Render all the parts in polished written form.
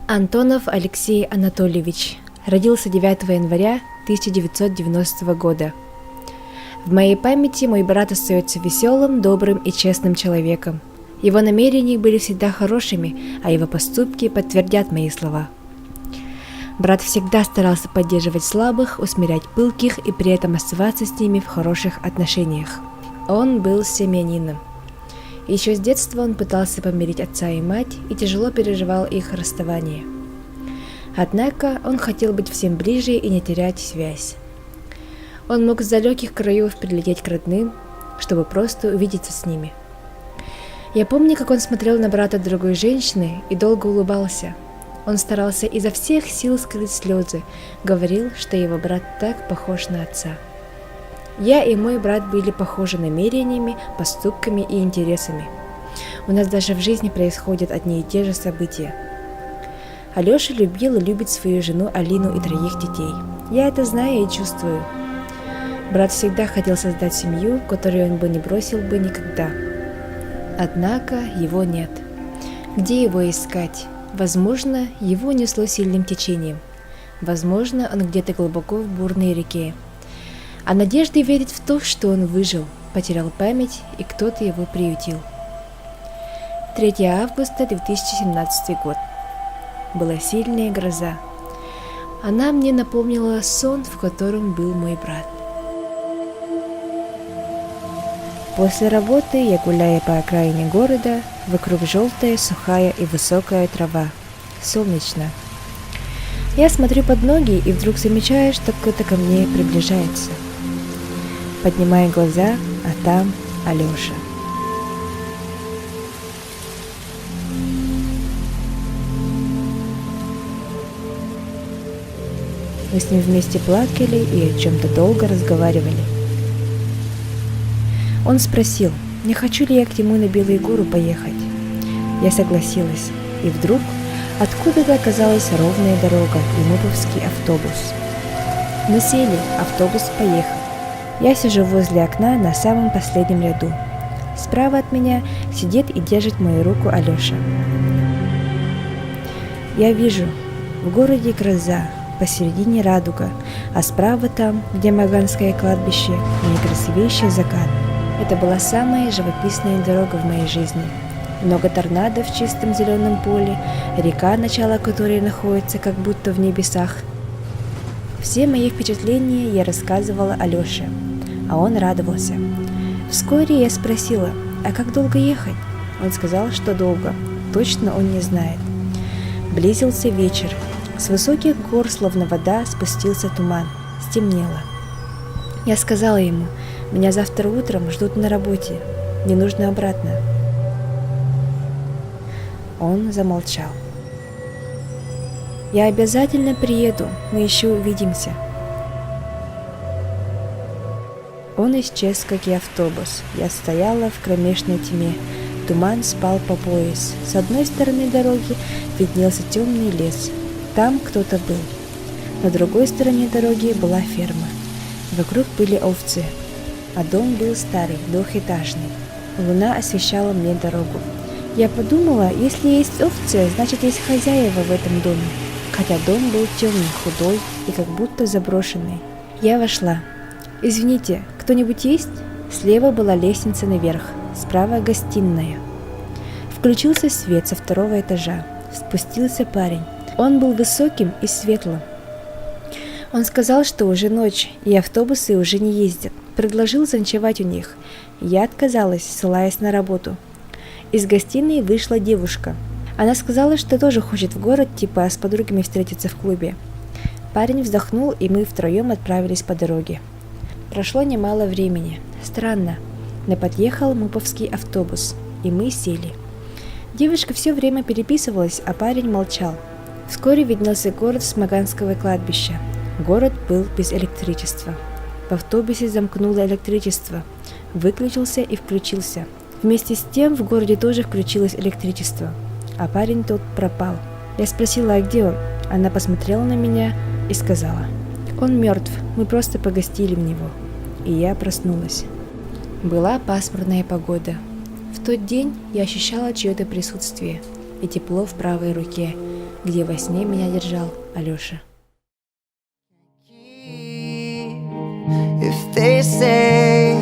Антонов Алексей Анатольевич родился 9 января 1990 года. В моей памяти мой брат остается веселым, добрым и честным человеком. Его намерения были всегда хорошими, а его поступки подтвердят мои слова. Брат всегда старался поддерживать слабых, усмирять пылких и при этом оставаться с ними в хороших отношениях. Он был семьянином. Еще с детства он пытался помирить отца и мать и тяжело переживал их расставание. Однако он хотел быть всем ближе и не терять связь. Он мог с далеких краев прилететь к родным, чтобы просто увидеться с ними. Я помню, как он смотрел на брата другой женщины и долго улыбался. Он старался изо всех сил скрыть слезы, говорил, что его брат так похож на отца. Я и мой брат были похожи намерениями, поступками и интересами. У нас даже в жизни происходят одни и те же события. Алеша любил и любит свою жену Алину и 3 детей. Я это знаю и чувствую. Брат всегда хотел создать семью, которую он бы не бросил бы никогда. Однако его нет. Где его искать? Возможно, его несло сильным течением. Возможно, он где-то глубоко в бурной реке. А надежда верить в то, что он выжил, потерял память и кто-то его приютил. 3 августа 2017 год. Была сильная гроза. Она мне напомнила сон, в котором был мой брат. После работы я гуляю по окраине города, вокруг желтая, сухая и высокая трава. Солнечно. Я смотрю под ноги и вдруг замечаю, что кто-то ко мне приближается. Поднимаю глаза, а там Алеша. Мы с ним вместе плакали и о чем-то долго разговаривали. Он спросил, не хочу ли я к нему на Белую гору поехать. Я согласилась, и вдруг откуда-то оказалась ровная дорога и муповский автобус. Мы сели, автобус поехал. Я сижу возле окна на самом последнем ряду. Справа от меня сидит и держит мою руку Алеша. Я вижу, в городе гроза, посередине радуга, а справа там, где Маганское кладбище, наикрасивейший закат. Это была самая живописная дорога в моей жизни. Много торнадо в чистом зеленом поле, река, начало которой находится как будто в небесах. Все мои впечатления я рассказывала Алёше, а он радовался. Вскоре я спросила, а как долго ехать? Он сказал, что долго, точно он не знает. Близился вечер. С высоких гор, словно вода, спустился туман. Стемнело. Я сказала ему, меня завтра утром ждут на работе, мне нужно обратно. Он замолчал. Я обязательно приеду, мы еще увидимся. Он исчез, как и автобус. Я стояла в кромешной тьме. Туман спал по пояс. С одной стороны дороги виднелся темный лес. Там кто-то был. На другой стороне дороги была ферма. Вокруг были овцы. А дом был старый, двухэтажный. Луна освещала мне дорогу. Я подумала, если есть овцы, значит есть хозяева в этом доме. Хотя дом был темный, худой и как будто заброшенный. Я вошла. «Извините, кто-нибудь есть?» Слева была лестница наверх, справа гостиная. Включился свет со 2-го этажа. Спустился парень. Он был высоким и светлым. Он сказал, что уже ночь, и автобусы уже не ездят. Предложил заночевать у них. Я отказалась, ссылаясь на работу. Из гостиной вышла девушка. Она сказала, что тоже хочет в город, типа с подругами встретиться в клубе. Парень вздохнул, и мы втроем отправились по дороге. Прошло немало времени. Странно. Но подъехал муповский автобус, и мы сели. Девушка все время переписывалась, а парень молчал. Вскоре виднелся город с Маганского кладбища. Город был без электричества. В автобусе замкнуло электричество. Выключился и включился. Вместе с тем в городе тоже включилось электричество. А парень тот пропал. Я спросила, а где он? Она посмотрела на меня и сказала, он мертв, мы просто погостили в него. И я проснулась. Была пасмурная погода. В тот день я ощущала чье-то присутствие и тепло в правой руке. где во сне меня держал Алёша. If they say,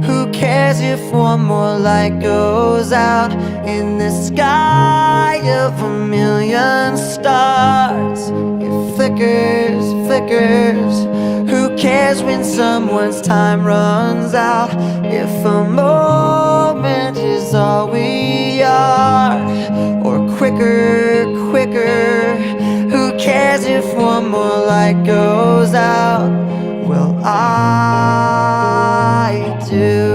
who cares if one more light goes out in the sky of a million stars? It flickers, flickers. Who cares when someone's time runs out? If a moment is all we are, or quicker, quicker. Who cares if one more light goes out? Well, I do.